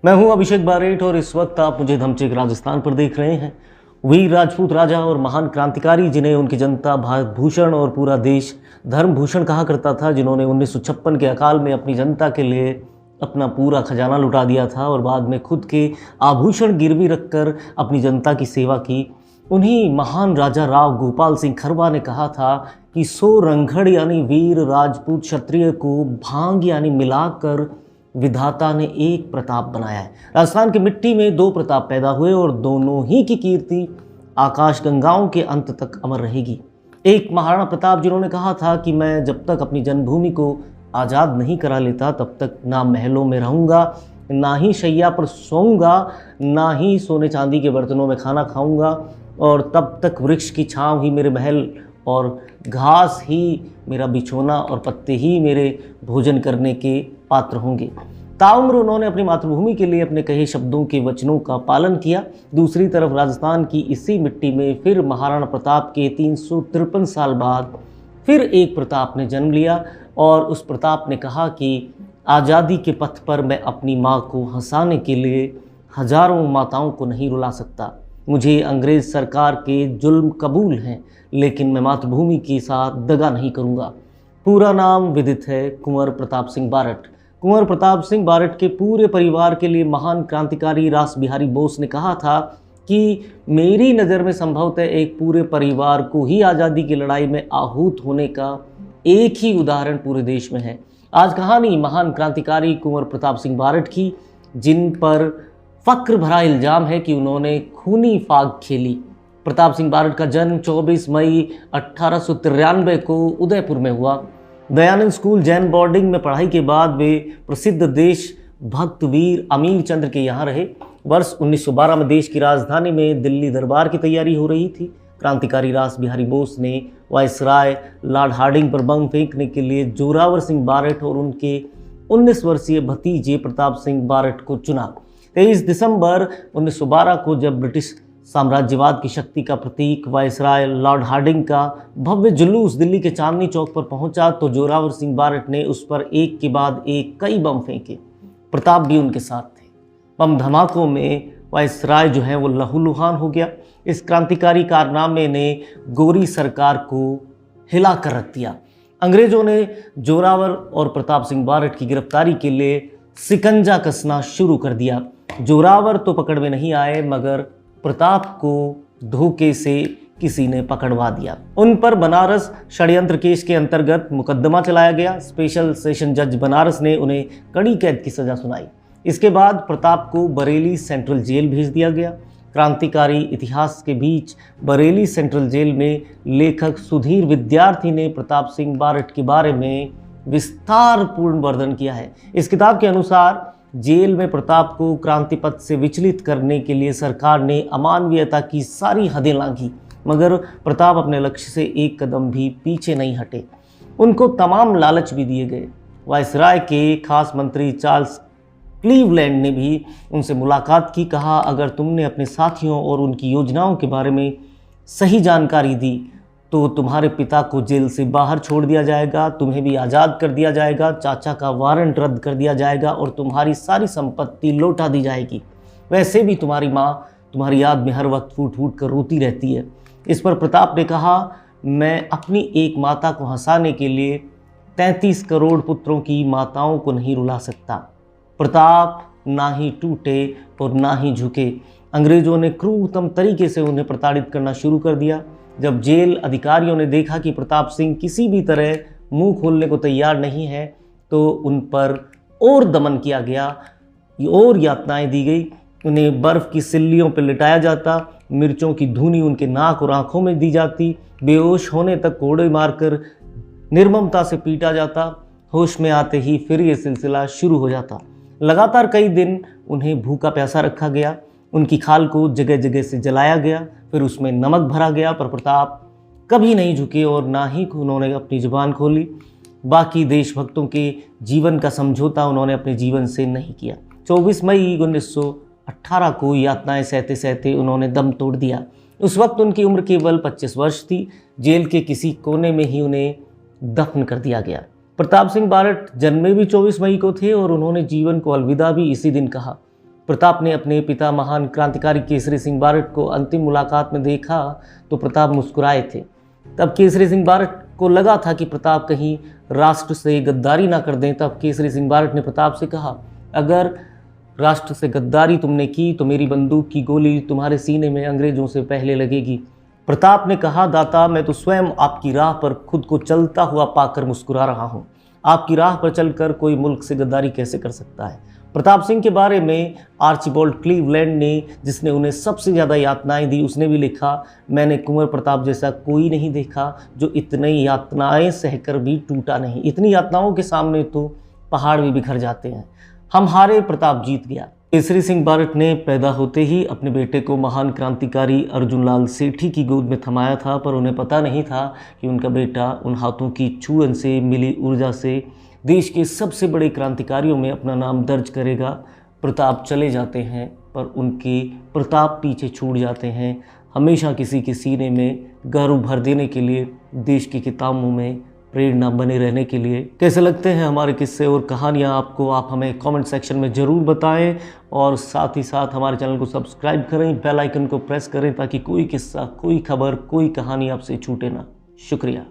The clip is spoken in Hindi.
मैं हूं अभिषेक बारेट और इस वक्त आप मुझे धमचेक राजस्थान पर देख रहे हैं। वीर राजपूत राजा और महान क्रांतिकारी जिन्हें उनकी जनता भारत भूषण और पूरा देश धर्म भूषण कहा करता था, जिन्होंने 1956 के अकाल में अपनी जनता के लिए अपना पूरा खजाना लुटा दिया था और बाद में खुद के आभूषण गिरवी रखकर अपनी जनता की सेवा की, उन्हीं महान राजा राव गोपाल सिंह खरवा ने कहा था कि 100 रंघड़ यानी वीर राजपूत क्षत्रिय को भांग यानी मिलाकर विधाता ने एक प्रताप बनाया है। राजस्थान की मिट्टी में 2 प्रताप पैदा हुए और दोनों ही की कीर्ति आकाश गंगाओं के अंत तक अमर रहेगी। एक महाराणा प्रताप जिन्होंने कहा था कि मैं जब तक अपनी जन्मभूमि को आज़ाद नहीं करा लेता तब तक ना महलों में रहूँगा, ना ही शैया पर सोऊंगा, ना ही सोने चांदी के बर्तनों में खाना खाऊंगा, और तब तक वृक्ष की छांव ही मेरे महल और घास ही मेरा बिछोना और पत्ते ही मेरे भोजन करने के पात्र होंगे। ताउम्र उन्होंने अपनी मातृभूमि के लिए अपने कहे शब्दों के वचनों का पालन किया। दूसरी तरफ राजस्थान की इसी मिट्टी में फिर महाराणा प्रताप के 353 साल बाद फिर एक प्रताप ने जन्म लिया और उस प्रताप ने कहा कि आज़ादी के पथ पर मैं अपनी माँ को हंसाने के लिए हजारों माताओं को नहीं रुला सकता। मुझे अंग्रेज़ सरकार के जुल्म कबूल हैं, लेकिन मैं मातृभूमि के साथ दगा नहीं करूँगा। पूरा नाम विदित है, कुंवर प्रताप सिंह बारट। कुंवर प्रताप सिंह बारट के पूरे परिवार के लिए महान क्रांतिकारी रास बिहारी बोस ने कहा था कि मेरी नज़र में संभवतः एक पूरे परिवार को ही आज़ादी की लड़ाई में आहूत होने का एक ही उदाहरण पूरे देश में है। आज कहानी महान क्रांतिकारी कुंवर प्रताप सिंह बारट की, जिन पर फक्र भरा इल्ज़ाम है कि उन्होंने खूनी फाग खेली। प्रताप सिंह बारट का जन्म 24 मई 1893 को उदयपुर में हुआ। दयानंद स्कूल जैन बोर्डिंग में पढ़ाई के बाद वे प्रसिद्ध देशभक्त वीर अमीर चंद्र के यहाँ रहे। वर्ष 1912 में देश की राजधानी में दिल्ली दरबार की तैयारी हो रही थी। क्रांतिकारी रास बिहारी बोस ने वायसराय लॉर्ड हार्डिंग पर बम फेंकने के लिए जोरावर सिंह बारट और उनके 19 वर्षीय भतीजे प्रताप सिंह बारट को चुना। 23 दिसंबर 1912 को जब ब्रिटिश साम्राज्यवाद की शक्ति का प्रतीक वायसराय लॉर्ड हार्डिंग का भव्य जुलूस दिल्ली के चांदनी चौक पर पहुंचा तो जोरावर सिंह बारट ने उस पर एक के बाद एक कई बम फेंके। प्रताप भी उनके साथ थे। बम धमाकों में वायसराय जो है वो लहूलुहान हो गया। इस क्रांतिकारी कारनामे ने गोरी सरकार को हिला कर रख दिया। अंग्रेजों ने जोरावर और प्रताप सिंह बारट की गिरफ्तारी के लिए शिकंजा कसना शुरू कर दिया। जोरावर तो पकड़ में नहीं आए, मगर प्रताप को धोखे से किसी ने पकड़वा दिया। उन पर बनारस षड्यंत्र केस के अंतर्गत मुकदमा चलाया गया। स्पेशल सेशन जज बनारस ने उन्हें कड़ी कैद की सजा सुनाई। इसके बाद प्रताप को बरेली सेंट्रल जेल भेज दिया गया। क्रांतिकारी इतिहास के बीच बरेली सेंट्रल जेल में लेखक सुधीर विद्यार्थी ने प्रताप सिंह बारट के बारे में विस्तारपूर्ण वर्णन किया है। इस किताब के अनुसार जेल में प्रताप को क्रांति पथ से विचलित करने के लिए सरकार ने अमानवीयता की सारी हदें लांघी, मगर प्रताप अपने लक्ष्य से एक कदम भी पीछे नहीं हटे। उनको तमाम लालच भी दिए गए। वायसराय के खास मंत्री चार्ल्स क्लीवलैंड ने भी उनसे मुलाकात की। कहा, अगर तुमने अपने साथियों और उनकी योजनाओं के बारे में सही जानकारी दी तो तुम्हारे पिता को जेल से बाहर छोड़ दिया जाएगा, तुम्हें भी आज़ाद कर दिया जाएगा, चाचा का वारंट रद्द कर दिया जाएगा और तुम्हारी सारी संपत्ति लौटा दी जाएगी। वैसे भी तुम्हारी माँ तुम्हारी याद में हर वक्त फूट फूट कर रोती रहती है। इस पर प्रताप ने कहा, मैं अपनी एक माता को हंसाने के लिए 33 करोड़ पुत्रों की माताओं को नहीं रुला सकता। प्रताप ना ही टूटे और ना ही झुके। अंग्रेजों ने क्रूरतम तरीके से उन्हें प्रताड़ित करना शुरू कर दिया। जब जेल अधिकारियों ने देखा कि प्रताप सिंह किसी भी तरह मुंह खोलने को तैयार नहीं है तो उन पर और दमन किया गया, और यातनाएं दी गई। उन्हें बर्फ़ की सिल्लियों पर लिटाया जाता, मिर्चों की धूनी उनके नाक और आँखों में दी जाती, बेहोश होने तक कोड़े मारकर निर्ममता से पीटा जाता। होश में आते ही फिर ये सिलसिला शुरू हो जाता। लगातार कई दिन उन्हें भूखा प्यासा रखा गया। उनकी खाल को जगह जगह से जलाया गया, फिर उसमें नमक भरा गया, पर प्रताप कभी नहीं झुके और ना ही उन्होंने अपनी जुबान खोली। बाकी देशभक्तों के जीवन का समझौता उन्होंने अपने जीवन से नहीं किया। 24 मई 1918 को यातनाएं सहते सहते उन्होंने दम तोड़ दिया। उस वक्त उनकी उम्र केवल 25 वर्ष थी। जेल के किसी कोने में ही उन्हें दफन कर दिया गया। प्रताप सिंह बारट जन्मे भी 24 मई को थे और उन्होंने जीवन को अलविदा भी इसी दिन कहा। प्रताप ने अपने पिता महान क्रांतिकारी केसरी सिंह बारट को अंतिम मुलाकात में देखा तो प्रताप मुस्कुराए थे। तब केसरी सिंह बारट को लगा था कि प्रताप कहीं राष्ट्र से गद्दारी ना कर दें। तब केसरी सिंह बारट ने प्रताप से कहा, अगर राष्ट्र से गद्दारी तुमने की तो मेरी बंदूक की गोली तुम्हारे सीने में अंग्रेजों से पहले लगेगी। प्रताप ने कहा, दाता, मैं तो स्वयं आपकी राह पर खुद को चलता हुआ पाकर मुस्कुरा रहा हूँ। आपकी राह पर चलकर कोई मुल्क से गद्दारी कैसे कर सकता है। प्रताप सिंह के बारे में आर्चिबाल्ड क्लीवलैंड ने, जिसने उन्हें सबसे ज़्यादा यातनाएं दी, उसने भी लिखा, मैंने कुंवर प्रताप जैसा कोई नहीं देखा जो इतनी यातनाएं सहकर भी टूटा नहीं। इतनी यातनाओं के सामने तो पहाड़ भी बिखर जाते हैं। हम हारे, प्रताप जीत गया। केसरी सिंह बारट ने पैदा होते ही अपने बेटे को महान क्रांतिकारी अर्जुन लाल सेठी की गोद में थमाया था, पर उन्हें पता नहीं था कि उनका बेटा उन हाथों की छुअन से मिली ऊर्जा से देश के सबसे बड़े क्रांतिकारियों में अपना नाम दर्ज करेगा। प्रताप चले जाते हैं पर उनके प्रताप पीछे छूट जाते हैं, हमेशा किसी के सीने में गर्व भर देने के लिए, देश की किताबों में प्रेरणा बने रहने के लिए। कैसे लगते हैं हमारे किस्से और कहानियाँ आपको? आप हमें कमेंट सेक्शन में ज़रूर बताएं और साथ ही साथ हमारे चैनल को सब्सक्राइब करें, बेल आइकन को प्रेस करें ताकि कोई किस्सा, कोई खबर, कोई कहानी आपसे छूटे ना। शुक्रिया।